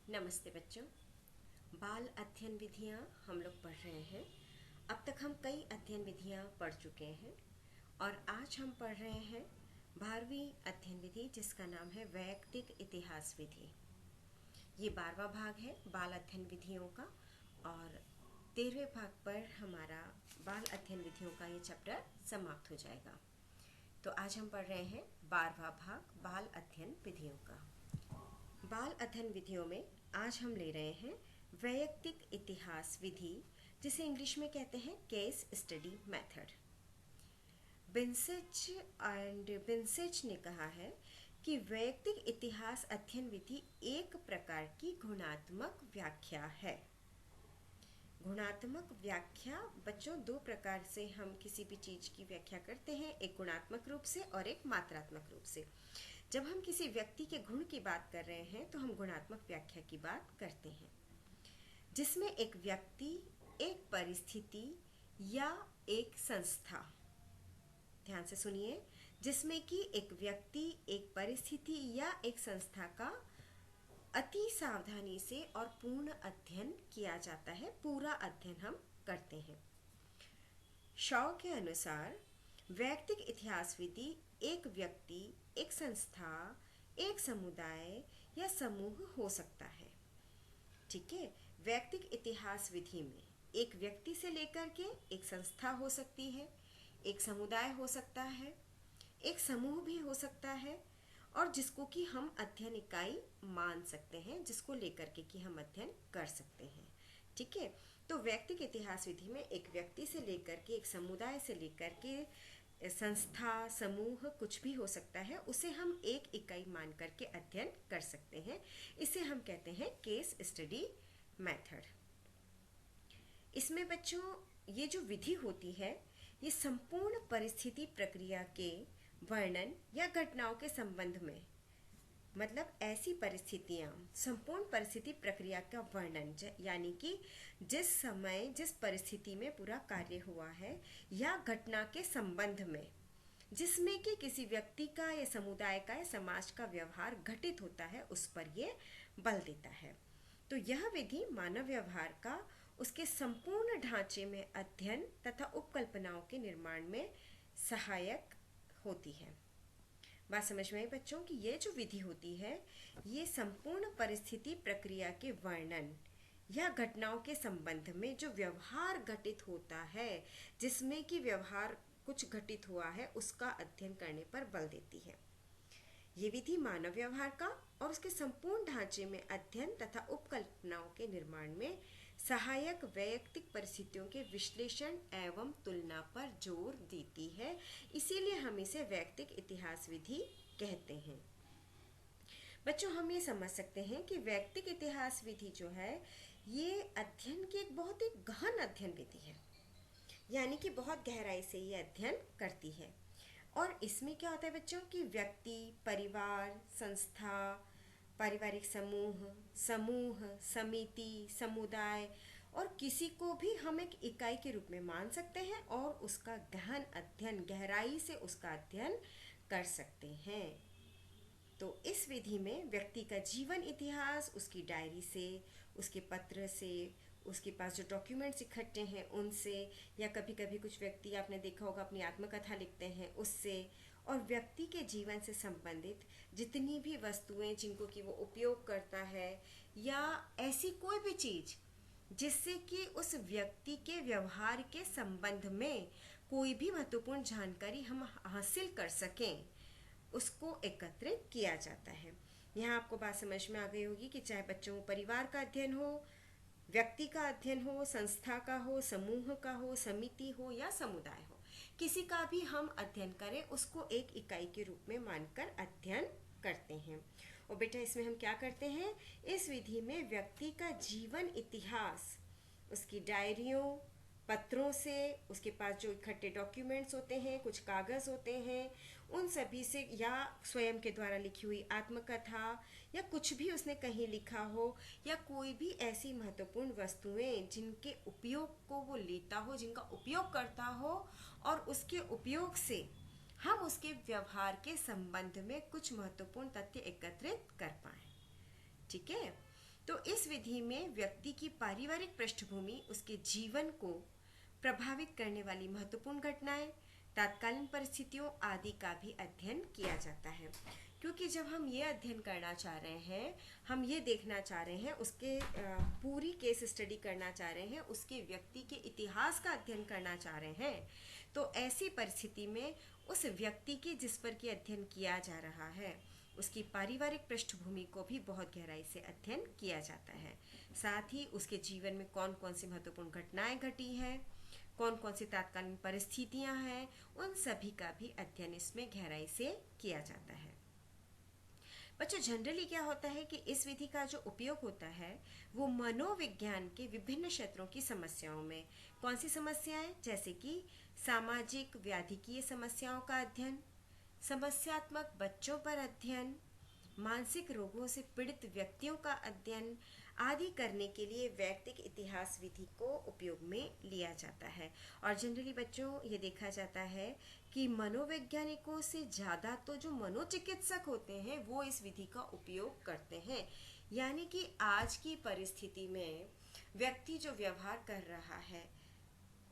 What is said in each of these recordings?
नमस्ते बच्चों। बाल अध्ययन विधियाँ हम लोग पढ़ रहे हैं। अब तक हम कई अध्ययन विधियाँ पढ़ चुके हैं और आज हम पढ़ रहे हैं 12वीं अध्ययन विधि, जिसका नाम है वैयक्तिक इतिहास विधि। ये 12वां भाग है बाल अध्ययन विधियों का और 13वें भाग पर हमारा बाल अध्ययन विधियों का ये चैप्टर समाप्त हो जाएगा। तो आज हम पढ़ रहे हैं 12वां भाग बाल अध्ययन विधियों का। बाल अध्ययन विधियों में आज हम ले रहे हैं वैयक्तिक इतिहास विधि, जिसे इंग्लिश में कहते हैं केस स्टडी मेथड। बिन्सेच ने कहा है कि वैयक्तिक इतिहास अध्ययन विधि एक प्रकार की गुणात्मक व्याख्या है। गुणात्मक व्याख्या बच्चों, दो प्रकार से हम किसी भी चीज की व्याख्या करते हैं, एक गुणात्मक रूप से और एक मात्रात्मक रूप से। जब हम किसी व्यक्ति के गुण की बात कर रहे हैं तो हम गुणात्मक व्याख्या की बात करते हैं, जिसमें एक व्यक्ति, एक परिस्थिति या एक संस्था, ध्यान से सुनिए, जिसमें कि एक व्यक्ति, एक परिस्थिति या एक संस्था का अति सावधानी से और पूर्ण अध्ययन किया जाता है। पूरा अध्ययन हम करते हैं। शॉ के अनुसार वैयक्तिक इतिहास विधि एक व्यक्ति, एक संस्था, एक समुदाय या समूह हो सकता है। ठीक है, वैयक्तिक इतिहास विधि में एक व्यक्ति से लेकर के एक संस्था हो सकती है, एक समुदाय हो सकता है, एक समूह भी हो सकता है, और जिसको कि हम अध्ययन इकाई मान सकते हैं, जिसको लेकर के कि हम अध्ययन कर सकते हैं। ठीक है, तो वैयक्तिक इतिहास विधि में एक व्यक्ति से लेकर के, एक समुदाय से लेकर के संस्था, समूह, कुछ भी हो सकता है, उसे हम एक इकाई मान करके अध्ययन कर सकते हैं। इसे हम कहते हैं केस स्टडी मेथड। इसमें बच्चों ये जो विधि होती है, ये संपूर्ण परिस्थिति प्रक्रिया के वर्णन या घटनाओं के संबंध में, मतलब ऐसी परिस्थितियां, संपूर्ण परिस्थिति प्रक्रिया का वर्णन, यानी कि जिस समय, जिस परिस्थिति में पूरा कार्य हुआ है या घटना के संबंध में, जिसमें कि किसी व्यक्ति का या समुदाय का या समाज का व्यवहार घटित होता है, उस पर ये बल देता है। तो यह विधि मानव व्यवहार का उसके संपूर्ण ढांचे में अध्ययन तथा उपकल्पनाओं के निर्माण में सहायक होती है। बात समझ में आई बच्चों कि ये जो विधि होती है, ये संपूर्ण परिस्थिति प्रक्रिया के वर्णन या घटनाओं के संबंध में जो व्यवहार घटित होता है, जिसमें कि व्यवहार कुछ घटित हुआ है, उसका अध्ययन करने पर बल देती है। ये विधि मानव व्यवहार का और उसके संपूर्ण ढांचे में अध्ययन तथा उपकल्पनाओं के निर्माण में सहायक वैयक्तिक परिस्थितियों के विश्लेषण एवं तुलना पर जोर देती है। इसीलिए हम इसे वैयक्तिक इतिहास विधि कहते हैं। बच्चों, हम ये समझ सकते हैं कि वैयक्तिक इतिहास विधि जो है, ये अध्ययन की एक बहुत ही गहन अध्ययन विधि है, यानी कि बहुत गहराई से ये अध्ययन करती है। और इसमें क्या होता है बच्चों कि व्यक्ति, परिवार, संस्था, पारिवारिक समूह, समिति, समुदाय और किसी को भी हम एक इकाई के रूप में मान सकते हैं और उसका गहन अध्ययन, गहराई से उसका अध्ययन कर सकते हैं। तो इस विधि में व्यक्ति का जीवन इतिहास, उसकी डायरी से, उसके पत्र से, उसके पास जो डॉक्यूमेंट्स इकट्ठे हैं उनसे, या कभी कभी कुछ व्यक्ति, आपने देखा होगा, अपनी आत्मकथा लिखते हैं उससे, और व्यक्ति के जीवन से संबंधित जितनी भी वस्तुएं जिनको कि वो उपयोग करता है, या ऐसी कोई भी चीज जिससे कि उस व्यक्ति के व्यवहार के संबंध में कोई भी महत्वपूर्ण जानकारी हम हासिल कर सकें, उसको एकत्रित किया जाता है। यहाँ आपको बात समझ में आ गई होगी कि चाहे बच्चों परिवार का अध्ययन हो, व्यक्ति का अध्ययन हो, संस्था का हो, समूह का हो, समिति हो या समुदाय हो, किसी का भी हम अध्ययन करें, उसको एक इकाई के रूप में मानकर अध्ययन करते हैं। और बेटा, इसमें हम क्या करते हैं, इस विधि में व्यक्ति का जीवन इतिहास, उसकी डायरियों, पत्रों से, उसके पास जो इकट्ठे डॉक्यूमेंट्स होते हैं, कुछ कागज होते हैं, उन सभी से, या स्वयं के द्वारा लिखी हुई आत्मकथा, या कुछ भी उसने कहीं लिखा हो, या कोई भी ऐसी महत्वपूर्ण वस्तुएं जिनके उपयोग को वो लेता हो, जिनका उपयोग करता हो, और उसके उपयोग से हम उसके व्यवहार के संबंध में कुछ महत्वपूर्ण तथ्य एकत्रित कर पाए। ठीक है, तो तो इस विधि में व्यक्ति की पारिवारिक पृष्ठभूमि, उसके जीवन को प्रभावित करने वाली महत्वपूर्ण घटनाएं, तात्कालीन परिस्थितियों आदि का भी अध्ययन किया जाता है। क्योंकि जब हम ये अध्ययन करना चाह रहे हैं, हम ये देखना चाह रहे हैं, उसके पूरी केस स्टडी करना चाह रहे हैं, उसके व्यक्ति के इतिहास का अध्ययन करना चाह रहे हैं, तो ऐसी परिस्थिति में उस व्यक्ति के जिस पर कि अध्ययन किया जा रहा है, उसकी पारिवारिक पृष्ठभूमि को भी बहुत गहराई से अध्ययन किया जाता है। साथ ही उसके जीवन में कौन कौन सी महत्वपूर्ण घटनाएं घटी हैं, कौन कौन सी तात्कालीन परिस्थितियां हैं, उन सभी का भी अध्ययन इसमें गहराई से किया जाता है। बच्चों, जनरली क्या होता है कि इस विधि का जो उपयोग होता है वो मनोविज्ञान के विभिन्न क्षेत्रों की समस्याओं में, कौन सी समस्याएं, जैसे कि सामाजिक व्याधिकीय समस्याओं का अध्ययन, समस्यात्मक बच्चों पर अध्ययन, मानसिक रोगों से पीड़ित व्यक्तियों का अध्ययन आदि करने के लिए वैयक्तिक इतिहास विधि को उपयोग में लिया जाता है। और जनरली बच्चों, ये देखा जाता है कि मनोवैज्ञानिकों से ज़्यादा तो जो मनोचिकित्सक होते हैं वो इस विधि का उपयोग करते हैं। यानी कि आज की परिस्थिति में व्यक्ति जो व्यवहार कर रहा है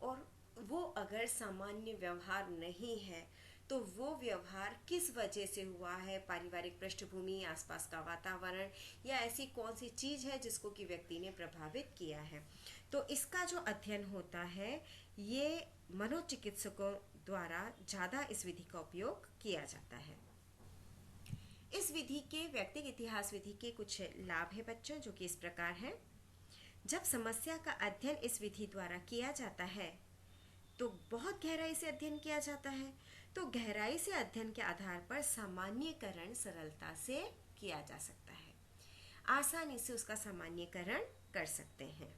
और वो अगर सामान्य व्यवहार नहीं है, तो वो व्यवहार किस वजह से हुआ है, पारिवारिक पृष्ठभूमि, आसपास का वातावरण, या ऐसी कौन सी चीज़ है जिसको कि व्यक्ति ने प्रभावित किया है। तो इसका जो अध्ययन होता है ये मनोचिकित्सकों द्वारा ज़्यादा इस विधि का उपयोग किया जाता है। इस विधि के, व्यक्तिगत इतिहास विधि के कुछ लाभ है बच्चों, जो कि इस प्रकार हैं। जब समस्या का अध्ययन इस विधि द्वारा किया जाता है तो बहुत गहराई से अध्ययन किया जाता है, तो गहराई से अध्ययन के आधार पर सामान्यीकरण सरलता से किया जा सकता है, आसानी से उसका सामान्यीकरण कर सकते हैं,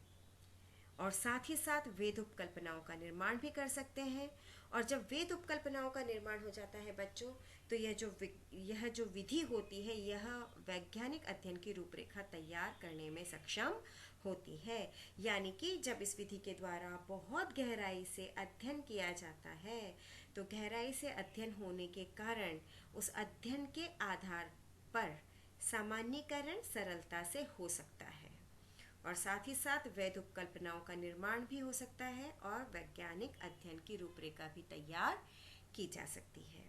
और साथ ही साथ वेद उपकल्पनाओं का निर्माण भी कर सकते हैं। और जब वेद उपकल्पनाओं का निर्माण हो जाता है बच्चों, तो यह जो विधि होती है यह वैज्ञानिक अध्ययन की रूपरेखा तैयार करने में सक्षम होती है। यानी कि जब इस विधि के द्वारा बहुत गहराई से अध्ययन किया जाता है, तो गहराई से अध्ययन होने के कारण उस अध्ययन के आधार पर सामान्यीकरण सरलता से हो सकता है, और साथ ही साथ वैध उपकल्पनाओं का निर्माण भी हो सकता है, और वैज्ञानिक अध्ययन की रूपरेखा भी तैयार की जा सकती है।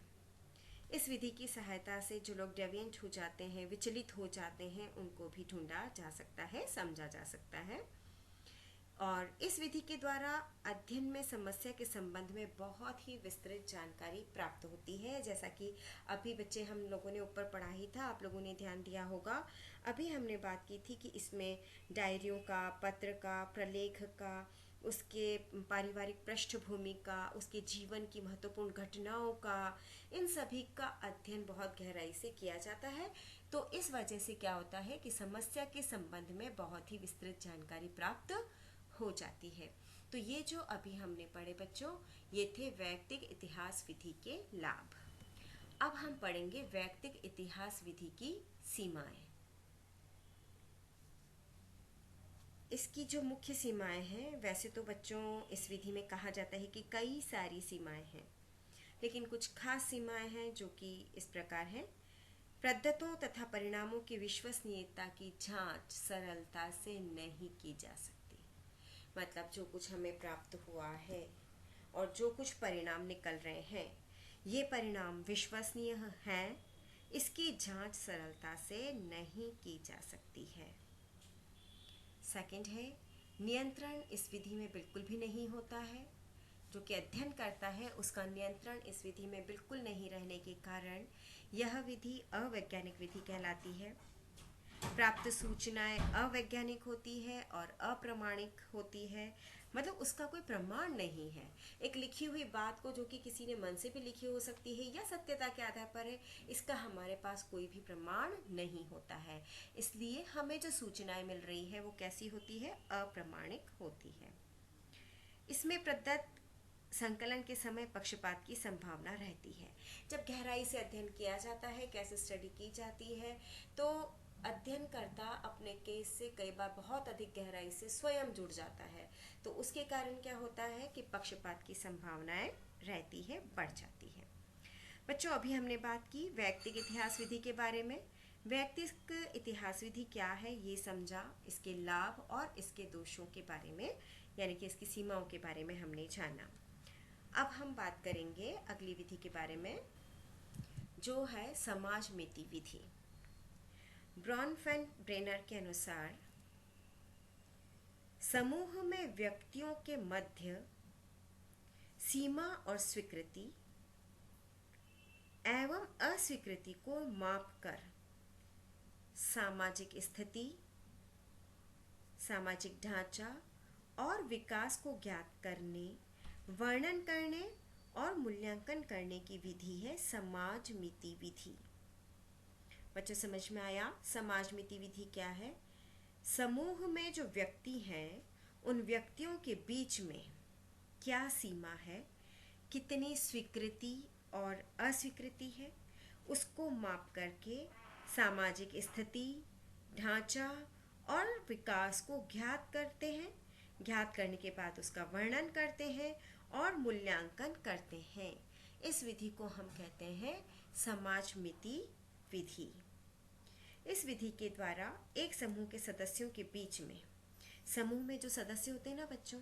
इस विधि की सहायता से जो लोग डेविएंट हो जाते हैं, विचलित हो जाते हैं, उनको भी ढूंढा जा सकता है, समझा जा सकता है। और इस विधि के द्वारा अध्ययन में समस्या के संबंध में बहुत ही विस्तृत जानकारी प्राप्त होती है। जैसा कि अभी बच्चे हम लोगों ने ऊपर पढ़ा ही था, आप लोगों ने ध्यान दिया होगा, अभी हमने बात की थी कि इसमें डायरियों का, पत्र का, प्रलेख का, उसके पारिवारिक पृष्ठभूमि का, उसके जीवन की महत्वपूर्ण घटनाओं का, इन सभी का अध्ययन बहुत गहराई से किया जाता है। तो इस वजह से क्या होता है कि समस्या के संबंध में बहुत ही विस्तृत जानकारी प्राप्त हो जाती है। तो ये जो अभी हमने पढ़े बच्चों, ये थे वैयक्तिक इतिहास विधि के लाभ। अब हम पढ़ेंगे वैयक्तिक इतिहास विधि की सीमाएं। इसकी जो मुख्य सीमाएं हैं, वैसे तो बच्चों इस विधि में कहा जाता है कि कई सारी सीमाएं हैं, लेकिन कुछ खास सीमाएं हैं जो कि इस प्रकार हैं। पद्धतों तथा परिणामों की विश्वसनीयता की जांच सरलता से नहीं की जा सकती। मतलब जो कुछ हमें प्राप्त हुआ है और जो कुछ परिणाम निकल रहे हैं, ये परिणाम विश्वसनीय हैं, इसकी जांच सरलता से नहीं की जा सकती है। सेकंड है, नियंत्रण इस विधि में बिल्कुल भी नहीं होता है। जो कि अध्ययन करता है उसका नियंत्रण इस विधि में बिल्कुल नहीं रहने के कारण यह विधि अवैज्ञानिक विधि कहलाती है। प्राप्त सूचनाएं अवैज्ञानिक होती है और अप्रमाणिक होती है, मतलब उसका कोई प्रमाण नहीं है। एक लिखी हुई बात को, जो कि किसी ने मन से भी लिखी हो सकती है या सत्यता के आधार पर है, इसका हमारे पास कोई भी प्रमाण नहीं होता है। इसलिए हमें जो सूचनाएं मिल रही है वो कैसी होती है, अप्रमाणिक होती है। इसमें प्रदत्त संकलन के समय पक्षपात की संभावना रहती है। जब गहराई से अध्ययन किया जाता है, कैसे स्टडी की जाती है, तो अध्ययनकर्ता अपने केस से कई बार बहुत अधिक गहराई से स्वयं जुड़ जाता है, तो उसके कारण क्या होता है कि पक्षपात की संभावनाएं रहती है, बढ़ जाती है। बच्चों, अभी हमने बात की वैयक्तिक इतिहास विधि के बारे में। वैयक्तिक इतिहास विधि क्या है ये समझा, इसके लाभ और इसके दोषों के बारे में यानी कि इसकी सीमाओं के बारे में हमने जाना। अब हम बात करेंगे अगली विधि के बारे में, जो है समाजमिति विधि। ब्रॉनफेन-ब्रेनर के अनुसार समूह में व्यक्तियों के मध्य सीमा और स्वीकृति एवं अस्वीकृति को मापकर सामाजिक स्थिति, सामाजिक ढांचा और विकास को ज्ञात करने, वर्णन करने और मूल्यांकन करने की विधि है समाजमिति विधि। बच्चों समझ में आया समाजमिति विधि क्या है? समूह में जो व्यक्ति हैं उन व्यक्तियों के बीच में क्या सीमा है, कितनी स्वीकृति और अस्वीकृति है, उसको माप करके सामाजिक स्थिति, ढांचा और विकास को ज्ञात करते हैं। ज्ञात करने के बाद उसका वर्णन करते हैं और मूल्यांकन करते हैं। इस विधि को हम कहते हैं समाजमिति विधि। इस विधि के द्वारा एक समूह के सदस्यों के बीच में, समूह में जो सदस्य होते हैं ना बच्चों,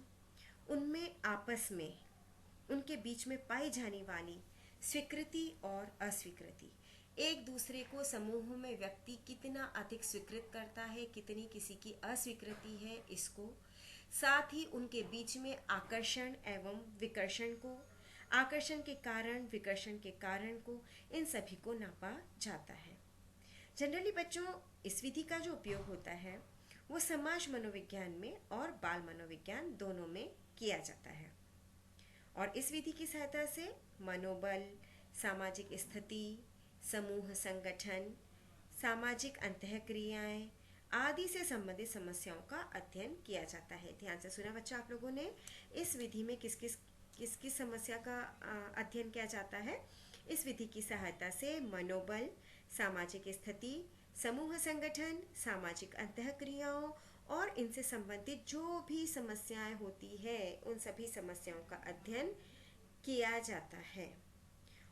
उनमें आपस में उनके बीच में पाई जाने वाली स्वीकृति और अस्वीकृति, एक दूसरे को समूह में व्यक्ति कितना अधिक स्वीकृत करता है, कितनी किसी की अस्वीकृति है, इसको, साथ ही उनके बीच में आकर्षण एवं विकर्षण को, आकर्षण के कारण, विकर्षण के कारण को, इन सभी को नापा जाता है। जनरली बच्चों इस विधि का जो उपयोग होता है वो समाज मनोविज्ञान में और बाल मनोविज्ञान दोनों में किया जाता है। और इस विधि की सहायता से मनोबल, सामाजिक स्थिति, समूह संगठन, सामाजिक अंतःक्रियाएं आदि से संबंधित समस्याओं का अध्ययन किया जाता है। ध्यान से सुना बच्चा आप लोगों ने, इस विधि में किस किस समस्या का अध्ययन किया जाता है? इस विधि की सहायता से मनोबल, सामाजिक स्थिति, समूह संगठन, सामाजिक अंतःक्रियाओं और इनसे संबंधित जो भी समस्याएं होती है उन सभी समस्याओं का अध्ययन किया जाता है।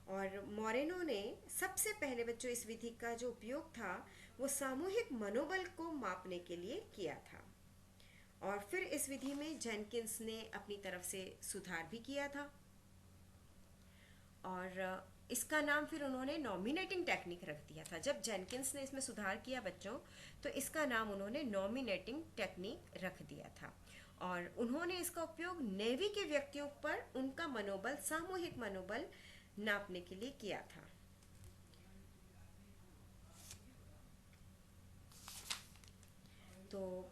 और मोरेनो ने सबसे पहले बच्चों इस विधि का जो उपयोग था वो सामूहिक मनोबल को मापने के लिए किया था। और फिर इस विधि में जेनकिंस ने अपनी तरफ से सुधार भी किया था और इसका नाम फिर उन्होंने नॉमिनेटिंग टेक्निक रख दिया था। जब जेनकिंस ने इसमें सुधार किया बच्चों तो इसका नाम उन्होंने नॉमिनेटिंग टेक्निक रख दिया था और उन्होंने इसका उपयोग नेवी के व्यक्तियों पर उनका मनोबल, सामूहिक मनोबल नापने के लिए किया था। तो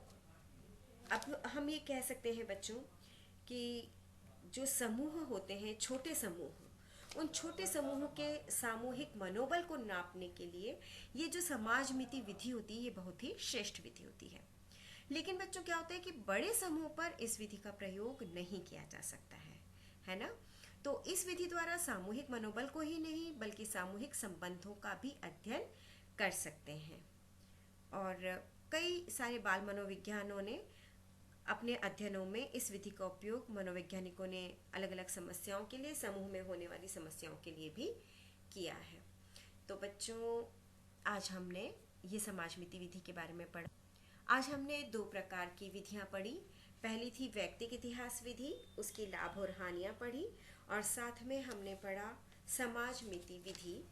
अब हम ये कह सकते हैं बच्चों कि जो समूह होते हैं, छोटे समूह, उन छोटे समूह के सामूहिक मनोबल को नापने के लिए ये जो समाजमिति विधि होती है ये बहुत ही श्रेष्ठ विधि होती है। लेकिन बच्चों क्या होता है कि बड़े समूह पर इस विधि का प्रयोग नहीं किया जा सकता है ना? तो इस विधि द्वारा सामूहिक मनोबल को ही नहीं बल्कि सामूहिक संबंधों का भी अध्ययन कर सकते हैं। और कई सारे बाल मनोविज्ञानों ने अपने अध्ययनों में इस विधि का उपयोग, मनोवैज्ञानिकों ने अलग अलग समस्याओं के लिए, समूह में होने वाली समस्याओं के लिए भी किया है। तो बच्चों आज हमने ये समाजमिति विधि के बारे में पढ़ा। आज हमने दो प्रकार की विधियां पढ़ी। पहली थी वैयक्तिक इतिहास विधि, उसकी लाभ और हानियां पढ़ी और साथ में हमने पढ़ा समाजमिति विधि।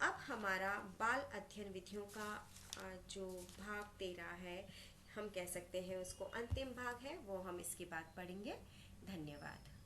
अब हमारा बाल अध्ययन विधियों का जो भाग 13 है, हम कह सकते हैं उसको अंतिम भाग है, वो हम इसके बाद पढ़ेंगे। धन्यवाद।